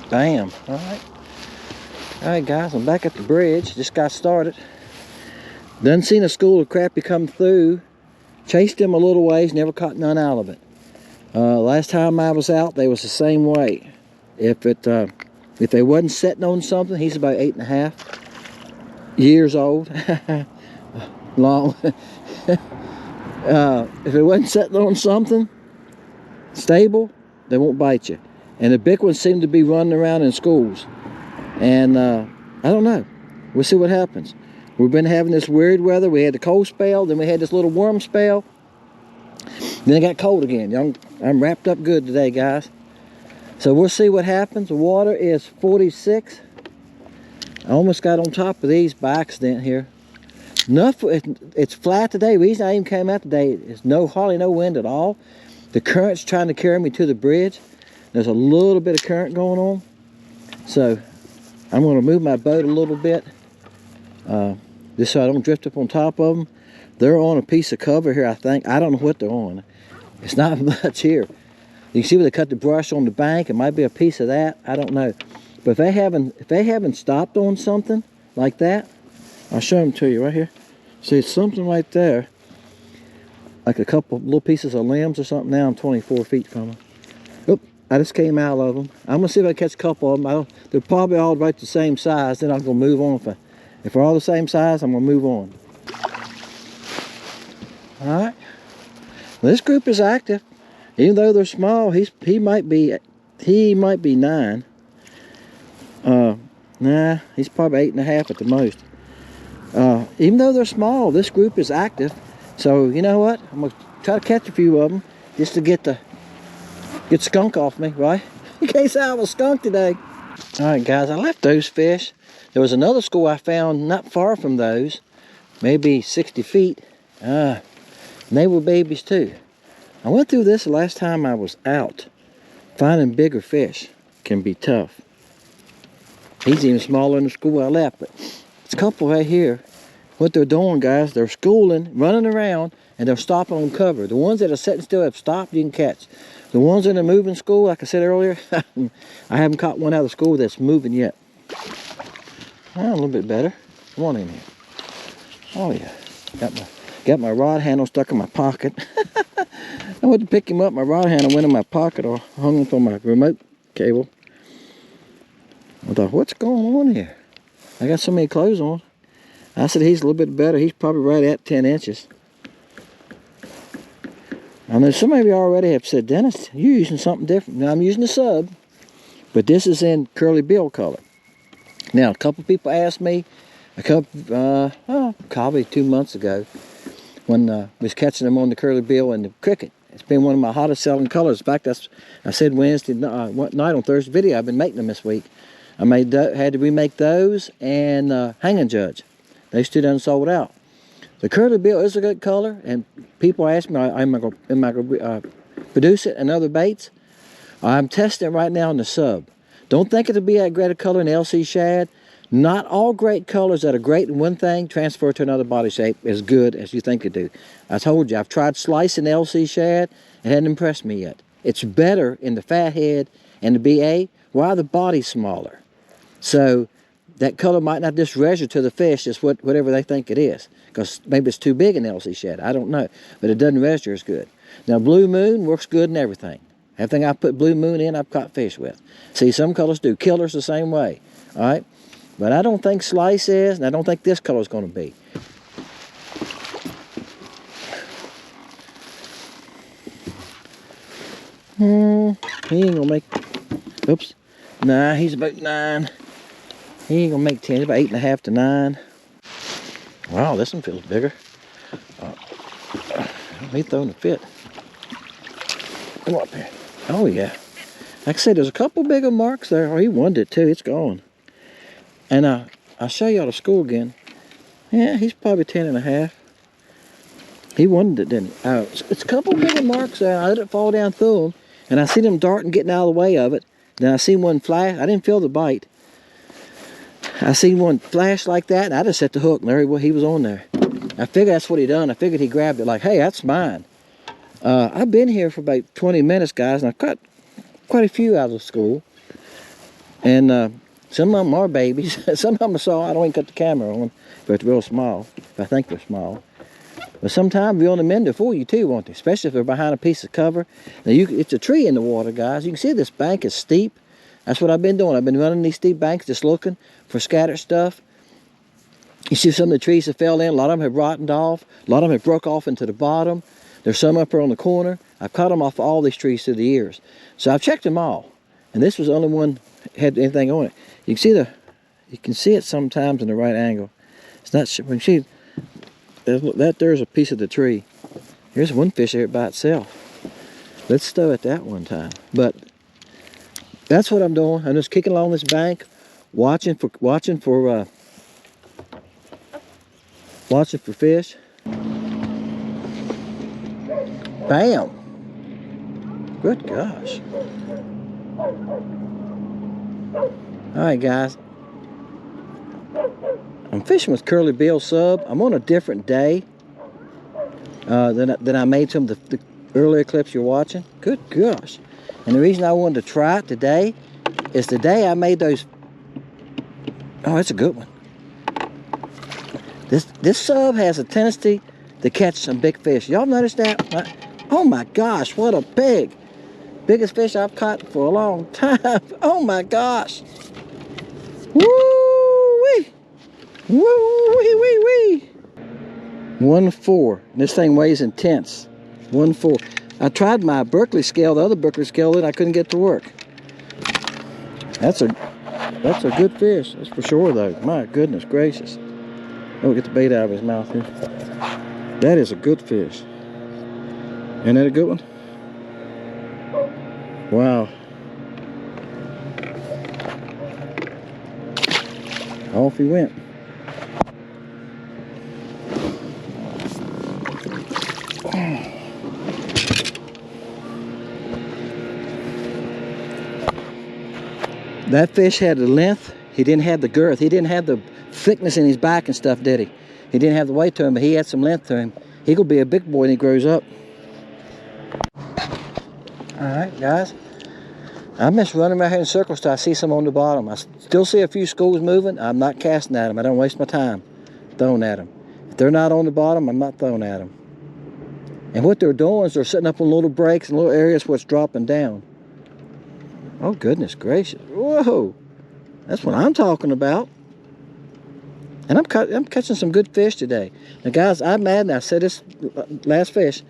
Bam. Alright guys, I'm back at the bridge. Just got started. Done seen a school of crappie come through. Chased them a little ways, never caught none out of it. Last time I was out, they was the same way. If they wasn't sitting on something, he's about 8.5 years old. Long. If it wasn't sitting on something stable, they won't bite you. And the big ones seem to be running around in schools. And I don't know. We'll see what happens. We've been having this weird weather. We had the cold spell, then we had this little warm spell. Then it got cold again. I'm wrapped up good today, guys. So we'll see what happens. The water is 46. I almost got on top of these by accident here. It's flat today. The reason I even came out today is hardly no wind at all. The current's trying to carry me to the bridge. There's a little bit of current going on. So I'm going to move my boat a little bit. Just so I don't drift up on top of them. They're on a piece of cover here, I think. I don't know what they're on. It's not much here. You can see where they cut the brush on the bank. It might be a piece of that. I don't know. But if they haven't stopped on something like that, I'll show them to you right here. See, it's something right there. Like a couple little pieces of limbs or something. Now I'm 24 feet from them. Oop, I just came out of them. I'm going to see if I catch a couple of them. They're probably all right the same size. Then I'm going to move on. If they're all the same size, I'm going to move on. Alright. Well, this group is active. Even though they're small, he might be 9. Nah, he's probably 8.5 at the most. Even though they're small, this group is active. So you know what? I'm gonna try to catch a few of them just to get skunk off me, right? In case I have a skunk today. Alright guys, I left those fish. There was another school I found not far from those, maybe 60 feet. And they were babies too. I went through this the last time I was out. Finding bigger fish can be tough. He's even smaller than the school I left, but it's a couple right here. What they're doing, guys, they're schooling, running around, and they're stopping on cover. The ones that are sitting still have stopped, you can catch. The ones in the moving school, like I said earlier, I haven't caught one out of the school that's moving yet. A little bit better. Come on in here. Oh yeah, got my rod handle stuck in my pocket. I went to pick him up, my rod handle went in my pocket or hung up on my remote cable. I thought, what's going on here? I got so many clothes on. I said he's a little bit better. He's probably right at 10 inches. I know some of you already have said, Dennis, you're using something different. Now I'm using a sub, but this is in curly bill color. Now a couple people asked me, probably 2 months ago, when I was catching them on the curly bill and the cricket. It's been one of my hottest selling colors. In fact, I said Wednesday night on Thursday video, I've been making them this week. I had to remake those and Hanging Judge. They still done sold out. The curly bill is a good color, and people ask me, am I going to produce it in other baits? I'm testing it right now in the sub. Don't think it'll be that great a color in LC shad. Not all great colors that are great in one thing transfer to another body shape as good as you think it do. I told you, I've tried slicing LC shad. It hadn't impressed me yet. It's better in the fat head and the BA while the body's smaller. So that color might not just register to the fish as whatever they think it is. Because maybe it's too big in LC shad. I don't know. But it doesn't register as good. Now Blue Moon works good in everything. Everything I put Blue Moon in, I've caught fish with. See, some colors do. Killer's the same way. All right? But I don't think Slice is, and I don't think this color is going to be. He ain't going to make... Oops. Nah, he's about 9. He ain't going to make 10. He's about 8.5 to 9. Wow, this one feels bigger. He's throwing a fit. Come up here. Oh, yeah. Like I said, there's a couple bigger marks there. Oh, he wanted it too. It's gone. And I'll show y'all the school again. Yeah, he's probably 10.5. He wanted it, didn't he? It's a couple bigger marks there. I let it fall down through them. And I see them darting, getting out of the way of it. Then I see one fly. I didn't feel the bite. I seen one flash like that, and I just set the hook, and there he was on there. I figured that's what he done. I figured he grabbed it like, hey, that's mine. I've been here for about 20 minutes, guys, and I've caught quite a few out of school. And some of them are babies. Some of them I saw, I don't even cut the camera on, but it's real small. I think they're small. But sometimes they're on the mend to fool you too, won't they? Especially if they're behind a piece of cover. Now, it's a tree in the water, guys. You can see this bank is steep. That's what I've been doing. I've been running these steep banks, just looking for scattered stuff. You see some of the trees that fell in. A lot of them have rotted off. A lot of them have broke off into the bottom. There's some up here on the corner. I've cut them off all these trees through the years. So I've checked them all. And this was the only one that had anything on it. You can see it sometimes in the right angle. It's not, when you see, there's a piece of the tree. Here's one fish there by itself. Let's stow it that one time. But that's what I'm doing. I'm just kicking along this bank, watching for fish. Bam! Good gosh. Alright, guys. I'm fishing with curly bill sub. I'm on a different day than I made some of the earlier clips you're watching. Good gosh. And the reason I wanted to try it today is the day I made those. Oh, that's a good one. This sub has a tendency to catch some big fish. Y'all notice that? Oh my gosh, what a pig. Biggest fish I've caught for a long time. Oh my gosh. Woo-wee. Woo-wee-wee-wee. 1.4. This thing weighs intense. 1.4. I tried my Berkeley scale, the other Berkeley scale, and I couldn't get to work. That's a good fish. That's for sure, though. My goodness gracious. Oh, get the bait out of his mouth here. That is a good fish. Isn't that a good one? Wow. Off he went. That fish had the length. He didn't have the girth. He didn't have the thickness in his back and stuff, did he? He didn't have the weight to him, but he had some length to him. He could be a big boy when he grows up. Alright, guys. I'm just running around here in circles till I see some on the bottom. I still see a few schools moving. I'm not casting at them. I don't waste my time throwing at them. If they're not on the bottom, I'm not throwing at them. And what they're doing is they're sitting up on little breaks and little areas where it's dropping down. Oh, goodness gracious. Whoa. That's what I'm talking about. And I'm catching some good fish today. Now, guys, I'm mad, and I said this last fish.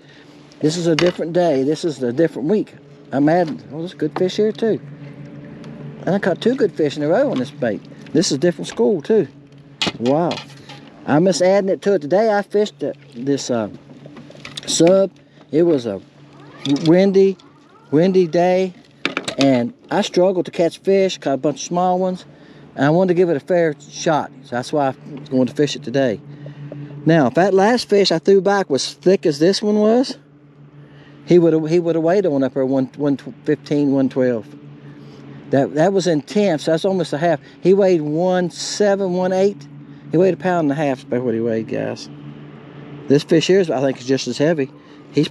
This is a different day. This is a different week. I'm mad. Oh, there's good fish here, too. And I caught 2 good fish in a row on this bait. This is a different school, too. Wow. I'm just adding it to it. Today, I fished this sub. It was a windy day. And I struggled to catch fish, caught a bunch of small ones, and I wanted to give it a fair shot. So that's why I'm going to fish it today. Now, if that last fish I threw back was thick as this one was, he would have weighed on up there 115, 112. That was intense. That's almost a half. He weighed 1.7, 1.8. He weighed 1.5 pounds. That's about what he weighed, guys. This fish here, I think, is just as heavy. This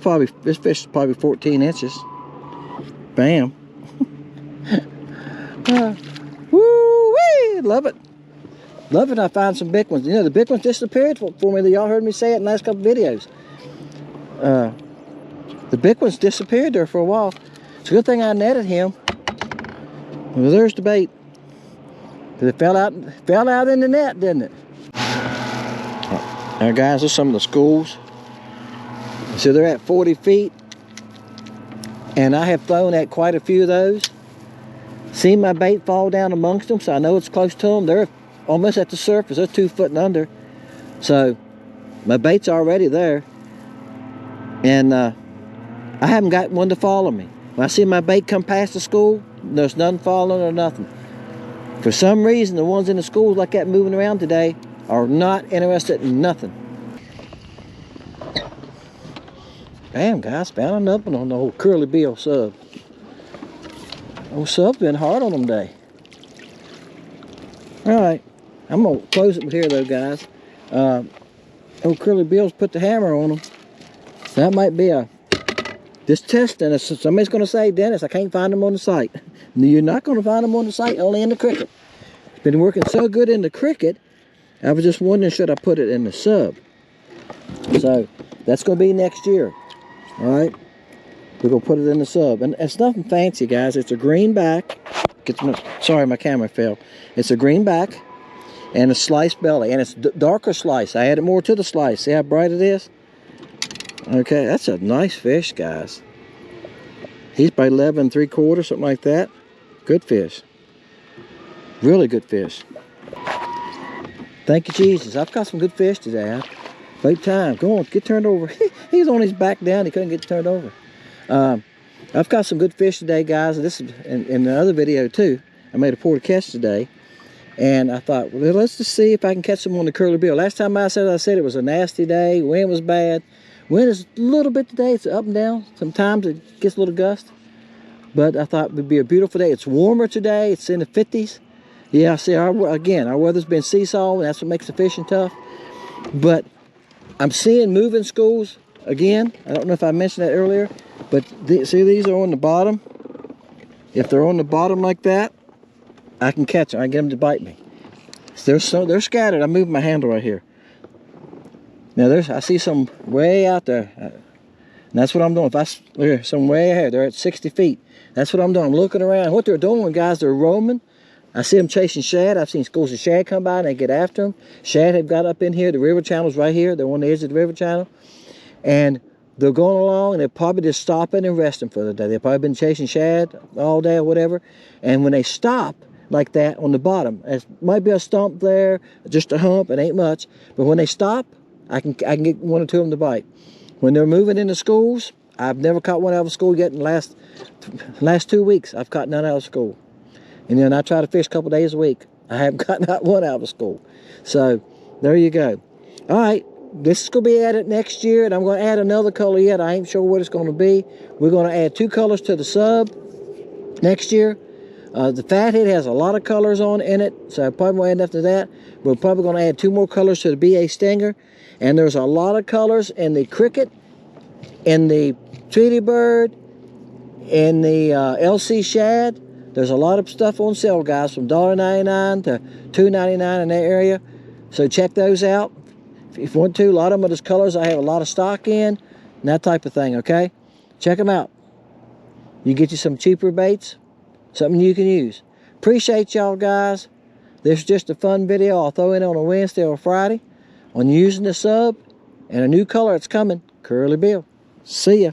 fish is probably 14 inches. Bam. Woo-wee! Love it. Love it. I find some big ones. You know, the big ones disappeared for me. Y'all heard me say it in the last couple videos. The big ones disappeared there for a while. It's a good thing I netted him. Well, there's the bait. It fell out in the net, didn't it? Now, guys, there's some of the schools. So they're at 40 feet. And I have thrown at quite a few of those. Seen my bait fall down amongst them, so I know it's close to them. They're almost at the surface. They're 2 foot and under. So my bait's already there. And I haven't got one to follow me. When I see my bait come past the school, there's none following or nothing. For some reason, the ones in the schools like that moving around today are not interested in nothing. Damn, guys, found another one on the old curly bill sub. Old sub's been hard on them today. All right, I'm gonna close it with here though, guys. Old Curly Bill's put the hammer on them. So that might be just testing. Somebody's gonna say, Dennis, I can't find them on the site. No, you're not gonna find them on the site, only in the cricket. It's been working so good in the cricket, I was just wondering, should I put it in the sub? So that's gonna be next year. All right, we're gonna put it in the sub, and it's nothing fancy, guys. It's a green back. Sorry, my camera fell. It's a green back and a sliced belly, and it's darker slice. I added more to the slice. See how bright it is? Okay, that's a nice fish, guys. He's by 11 3/4, something like that. Good fish. Really good fish. Thank you, Jesus. I've got some good fish today. About time. Go on, get turned over. He's on his back down. He couldn't get turned over. I've got some good fish today, guys. This is in the other video too. I made a pour to catch today, and I thought, well, let's just see if I can catch some on the Curly Bill. Last time I said it was a nasty day. Wind was bad. Wind is a little bit today. It's up and down. Sometimes it gets a little gust, but I thought it would be a beautiful day. It's warmer today. It's in the 50s. Yeah, see, our weather's been seesawing. That's what makes the fishing tough. But I'm seeing moving schools again. I don't know if I mentioned that earlier, but see, these are on the bottom. If they're on the bottom like that, I can catch them. I can get them to bite me. They're scattered. I'm moving my handle right here. Now I see some way out there. And that's what I'm doing. There's some way ahead. They're at 60 feet. That's what I'm doing. I'm looking around. What they're doing, guys, they're roaming. I see them chasing shad. I've seen schools of shad come by and they get after them. Shad have got up in here. The river channel's right here. They're on the edge of the river channel. And they're going along and they're probably just stopping and resting for the day. They've probably been chasing shad all day or whatever. And when they stop like that on the bottom, it might be a stump there, just a hump, it ain't much. But when they stop, I can get one or two of them to bite. When they're moving into schools, I've never caught one out of school yet in the last 2 weeks. I've caught none out of school. And then I try to fish a couple days a week. I haven't gotten out one out of school. So there you go. All right, this is going to be added next year, and I'm going to add another color yet. I ain't sure what it's going to be. We're going to add 2 colors to the sub next year. The fathead has a lot of colors in it, so I probably won't add enough to that. We're probably going to add 2 more colors to the BA Stinger. And there's a lot of colors in the cricket, in the Tweety Bird, in the LC Shad. There's a lot of stuff on sale, guys, from $1.99 to $2.99 in that area. So check those out if you want to. A lot of them are just colors I have a lot of stock in, and that type of thing, okay? Check them out. You get you some cheaper baits, something you can use. Appreciate y'all, guys. This is just a fun video I'll throw in on a Wednesday or Friday on using the sub and a new color that's coming, Curly Bill. See ya.